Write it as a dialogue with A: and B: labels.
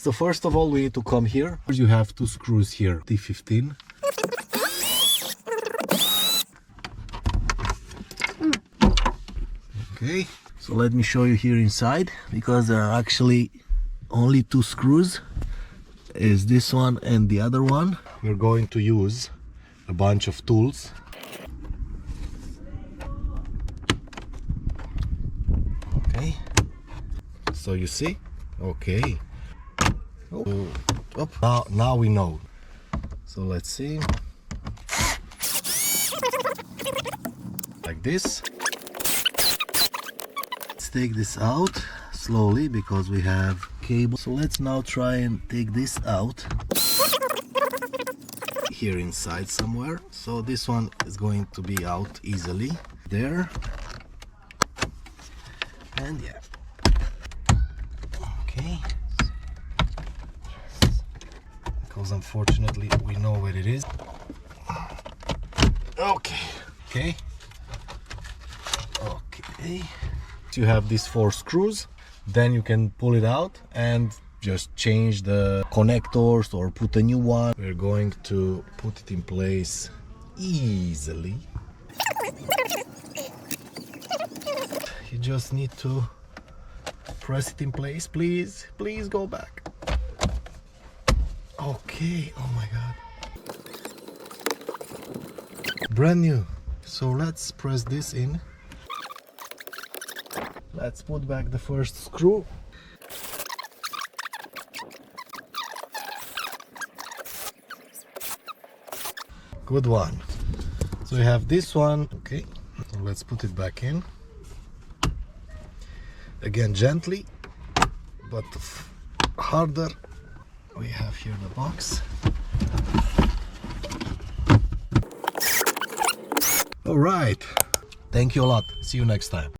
A: So first of all, we need to come here. You have two screws here, T15. Okay, so let me show you here inside, because there are actually only two screws. Is this one and the other one. We're going to use a bunch of tools. Okay, so you see, okay. Oh, now we know. So let's see, like this. Let's take this out slowly because we have cable. So let's now try and take this out here inside somewhere. So this one is going to be out easily there, and yeah, okay, because unfortunately we know where it is. Okay. So you have these 4 screws, then you can pull it out and just change the connectors or put a new one. We're going to put it in place easily. You just need to press it in place. Please go back. Okay, oh my god, brand new. So let's press this in. Let's put back the first screw. Good one. So we have this one. Okay, so let's put it back in. Again, gently, but harder. We have here the box. All right. Thank you a lot. See you next time.